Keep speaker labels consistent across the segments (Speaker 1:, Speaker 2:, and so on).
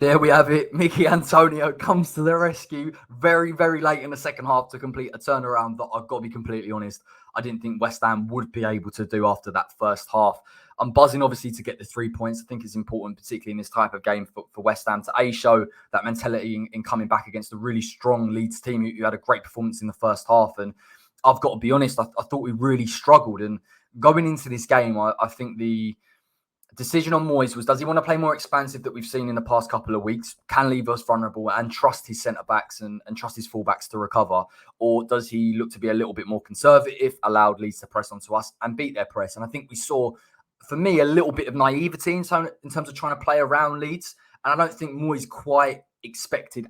Speaker 1: There we have it. Michail Antonio comes to the rescue very, very late in the second half to complete a turnaround that I've got to be completely honest, I didn't think West Ham would be able to do after that first half. I'm buzzing, obviously, to get the 3 points. I think it's important, particularly in this type of game for West Ham, to show that mentality in coming back against a really strong Leeds team who had a great performance in the first half. And I've got to be honest, I thought we really struggled. And going into this game, I think the decision on Moyes was, does he want to play more expansive that we've seen in the past couple of weeks, can leave us vulnerable and trust his centre-backs and trust his full-backs to recover? Or does he look to be a little bit more conservative, allowed Leeds to press onto us and beat their press? And I think we saw, for me, a little bit of naivety in terms of trying to play around Leeds. And I don't think Moyes quite expected,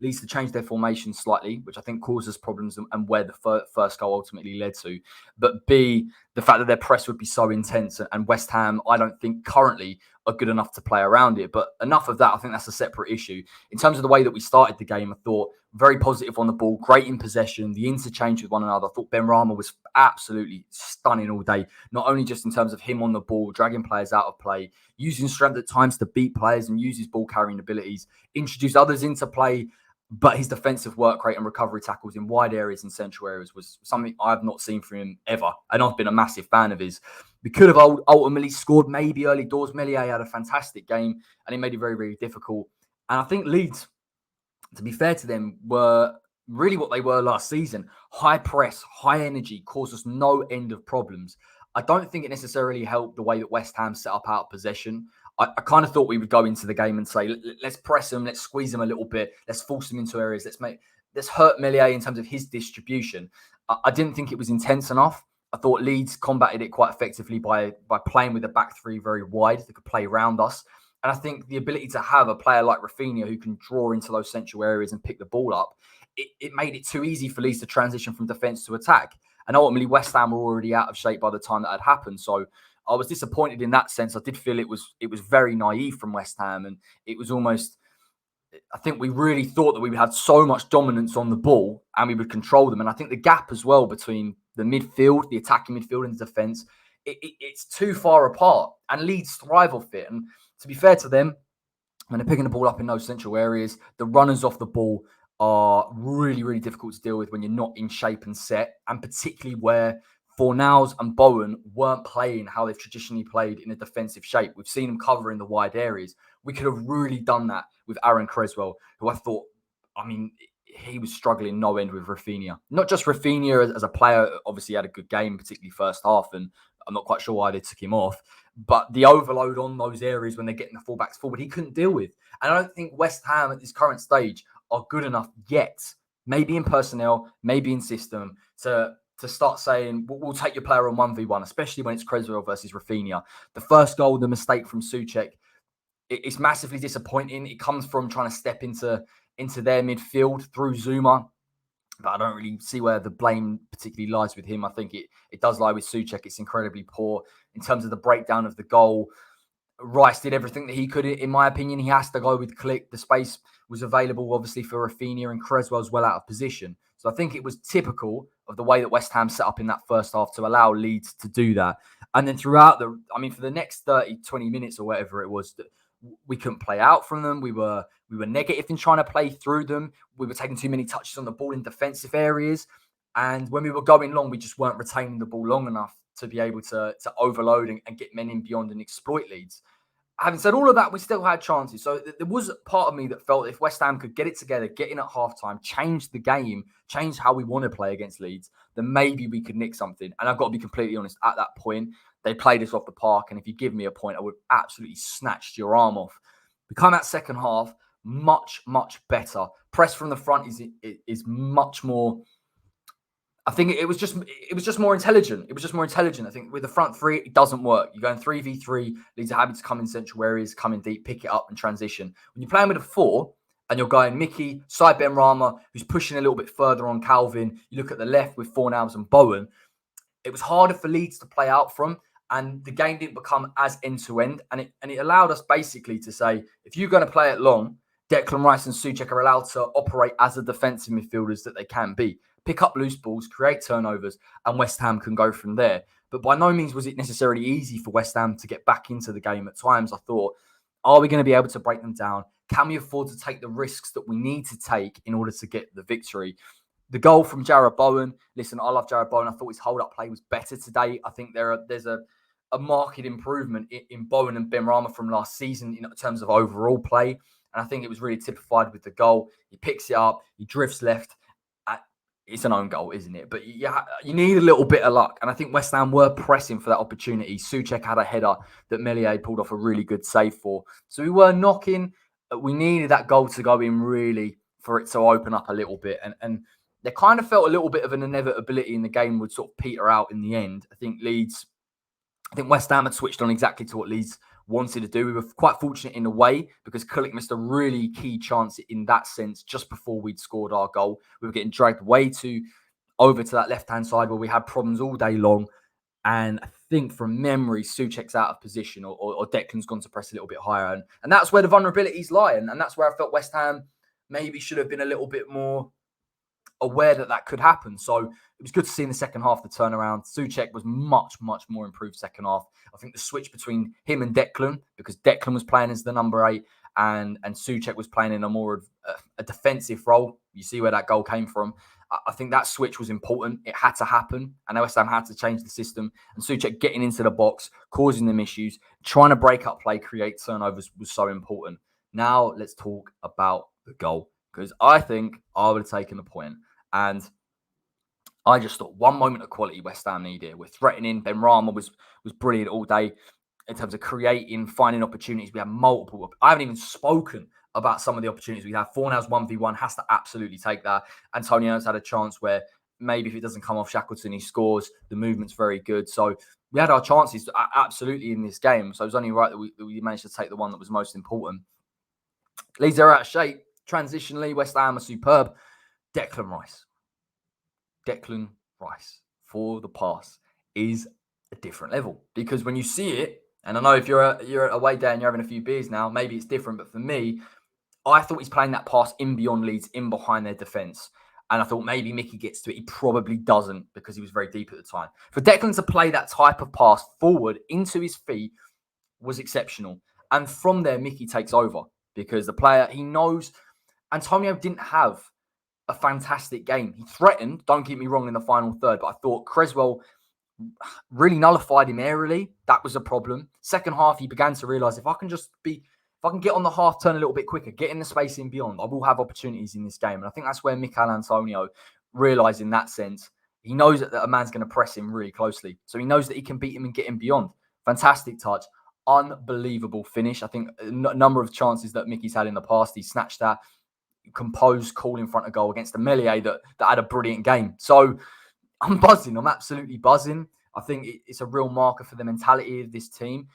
Speaker 1: Leeds to change their formation slightly, which I think causes problems and where the first goal ultimately led to. But B, the fact that their press would be so intense, and West Ham, I don't think currently are good enough to play around it. But enough of that. I think that's a separate issue. In terms of the way that we started the game, I thought very positive on the ball, great in possession, the interchange with one another. I thought Benrahma was absolutely stunning all day, not only just in terms of him on the ball, dragging players out of play, using strength at times to beat players and use his ball carrying abilities, introduce others into play. But his defensive work rate and recovery tackles in wide areas and central areas was something I've not seen from him ever. And I've been a massive fan of his. We could have ultimately scored maybe early doors. Meslier had a fantastic game and it made it very, very difficult. And I think Leeds, to be fair to them, were really what they were last season. High press, high energy, caused us no end of problems. I don't think it necessarily helped the way that West Ham set up out of possession. I kind of thought we would go into the game and say, let's press them, let's squeeze them a little bit, let's force them into areas, let's hurt Meslier in terms of his distribution. I didn't think it was intense enough. I thought Leeds combated it quite effectively by playing with a back three very wide that could play around us. And I think the ability to have a player like Rafinha who can draw into those central areas and pick the ball up, it made it too easy for Leeds to transition from defence to attack. And ultimately, West Ham were already out of shape by the time that had happened. So I was disappointed in that sense. I did feel it was very naive from West Ham. And it was almost, I think we really thought that we had so much dominance on the ball and we would control them. And I think the gap as well between the midfield, the attacking midfield and the defence, it's too far apart. And Leeds thrive off it. And to be fair to them, when they're picking the ball up in those central areas, the runners off the ball are really, really difficult to deal with when you're not in shape and set, and particularly where Fornals and Bowen weren't playing how they've traditionally played in a defensive shape. We've seen them covering the wide areas. We could have really done that with Aaron Creswell, who I thought, he was struggling no end with Rafinha. Not just Rafinha as a player, obviously had a good game, particularly first half, and I'm not quite sure why they took him off. But the overload on those areas when they're getting the fullbacks forward, he couldn't deal with. And I don't think West Ham at this current stage are good enough yet, maybe in personnel, maybe in system, to start saying, we'll take your player on 1v1, especially when it's Creswell versus Rafinha. The first goal, the mistake from Souček, it's massively disappointing. It comes from trying to step into their midfield through Zuma. But I don't really see where the blame particularly lies with him. I think it does lie with Souček. It's incredibly poor in terms of the breakdown of the goal. Rice did everything that he could. In my opinion, he has to go with Click. The space was available, obviously, for Rafinha, and Creswell's well out of position. So I think it was typical of the way that West Ham set up in that first half to allow Leeds to do that. And then throughout for the next 30, 20 minutes or whatever it was, we couldn't play out from them. We were negative in trying to play through them. We were taking too many touches on the ball in defensive areas. And when we were going long, we just weren't retaining the ball long enough to be able to overload and get men in beyond and exploit Leeds. Having said all of that, we still had chances. So there was a part of me that felt if West Ham could get it together, get in at halftime, change the game, change how we want to play against Leeds, then maybe we could nick something. And I've got to be completely honest, at that point, they played us off the park. And if you give me a point, I would absolutely snatched your arm off. We come out second half, much, much better. Press from the front is much more... I think it was just more intelligent. It was just more intelligent. I think with the front three, it doesn't work. You're going 3v3, Leeds are happy to come in central areas, come in deep, pick it up and transition. When you're playing with a four and you're going Mickey, side Benrahma, who's pushing a little bit further on Calvin. You look at the left with Fornals and Bowen. It was harder for Leeds to play out from, and the game didn't become as end-to-end. And it allowed us basically to say, if you're going to play it long, Declan Rice and Souček are allowed to operate as the defensive midfielders that they can be. Pick up loose balls, create turnovers, and West Ham can go from there. But by no means was it necessarily easy for West Ham to get back into the game. At times, I thought, are we going to be able to break them down, Can we afford to take the risks that we need to take in order to get the victory? The goal from Jarrod Bowen. Listen, I love Jarrod Bowen. I thought his hold-up play was better today. I think there's a marked improvement in Bowen and Benrahma from last season in terms of overall play. And I think it was really typified with the goal. He picks it up, he drifts left. It's an own goal, isn't it? But you need a little bit of luck. And I think West Ham were pressing for that opportunity. Souček had a header that Meslier pulled off a really good save for. So we were knocking. We needed that goal to go in really for it to open up a little bit. And there kind of felt a little bit of an inevitability in the game would sort of peter out in the end. I think West Ham had switched on exactly to what Leeds wanted to do. We were quite fortunate in a way because Kulik missed a really key chance in that sense just before we'd scored our goal. We were getting dragged way too over to that left-hand side where we had problems all day long. And I think from memory, Souček's out of position or Declan's gone to press a little bit higher. And that's where the vulnerabilities lie. And that's where I felt West Ham maybe should have been a little bit more aware that could happen. So it was good to see in the second half the turnaround. Souček was much, much more improved second half. I think the switch between him and Declan, because Declan was playing as the number 8 and Souček was playing in a more a defensive role. You see where that goal came from. I think that switch was important. It had to happen. And West Ham had to change the system. And Souček getting into the box, causing them issues, trying to break up play, create turnovers was so important. Now let's talk about the goal, because I think I would have taken the point. And I just thought one moment of quality West Ham needed. We're threatening. Benrahma was brilliant all day in terms of creating, finding opportunities. We had multiple. I haven't even spoken about some of the opportunities we have. Fornals 1v1 has to absolutely take that. Antonio's had a chance where maybe if it doesn't come off Shackleton, he scores. The movement's very good. So we had our chances absolutely in this game. So it was only right that we managed to take the one that was most important. Leeds are out of shape. Transitionally, West Ham are superb. Declan Rice for the pass is a different level, because when you see it, and I know if you're away day and you're having a few beers now, maybe it's different, but for me, I thought he's playing that pass in beyond Leeds, in behind their defence. And I thought maybe Mickey gets to it. He probably doesn't because he was very deep at the time. For Declan to play that type of pass forward into his feet was exceptional. And from there, Mickey takes over because the player, he knows Antonio didn't have a fantastic game. He threatened, don't get me wrong, in the final third, but I thought Cresswell really nullified him aerially. That was a problem. Second half, he began to realise if I can get on the half turn a little bit quicker, get in the space in beyond, I will have opportunities in this game. And I think that's where Michail Antonio realised in that sense. He knows that a man's going to press him really closely. So he knows that he can beat him and get him beyond. Fantastic touch. Unbelievable finish. I think a number of chances that Mickey's had in the past, he snatched that. Composed, cool in front of goal against the Meslier that had a brilliant game. So I'm buzzing. I'm absolutely buzzing. I think it's a real marker for the mentality of this team.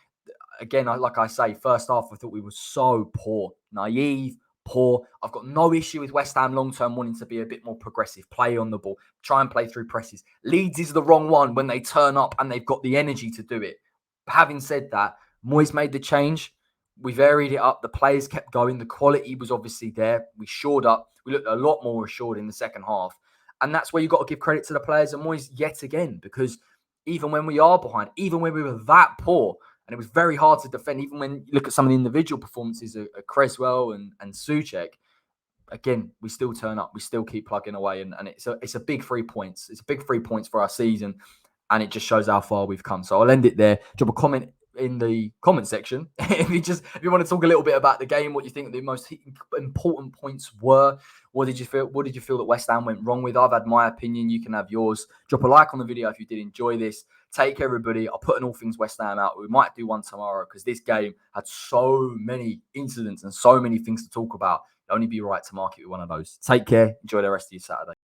Speaker 1: Again, like I say, first half, I thought we were so poor, naive, poor. I've got no issue with West Ham long-term wanting to be a bit more progressive, play on the ball, try and play through presses. Leeds is the wrong one when they turn up and they've got the energy to do it. Having said that, Moyes made the change. We varied it up. The players kept going. The quality was obviously there. We shored up. We looked a lot more assured in the second half. And that's where you've got to give credit to the players and Moyes yet again, because even when we are behind, even when we were that poor, and it was very hard to defend, even when you look at some of the individual performances of Cresswell and Souček, again, we still turn up. We still keep plugging away. And it's a big 3 points. It's a big 3 points for our season. And it just shows how far we've come. So I'll end it there. Drop a comment in the comment section if you want to talk a little bit about the game, what you think the most important points were. What did you feel that West Ham went wrong with? I've had my opinion. You can have yours. Drop a like on the video if you did enjoy this. Take care, everybody. I'll put an All Things West Ham out. We might do one tomorrow because this game had so many incidents and so many things to talk about. It'd only be right to mark it with one of those. Take care. Enjoy the rest of your Saturday.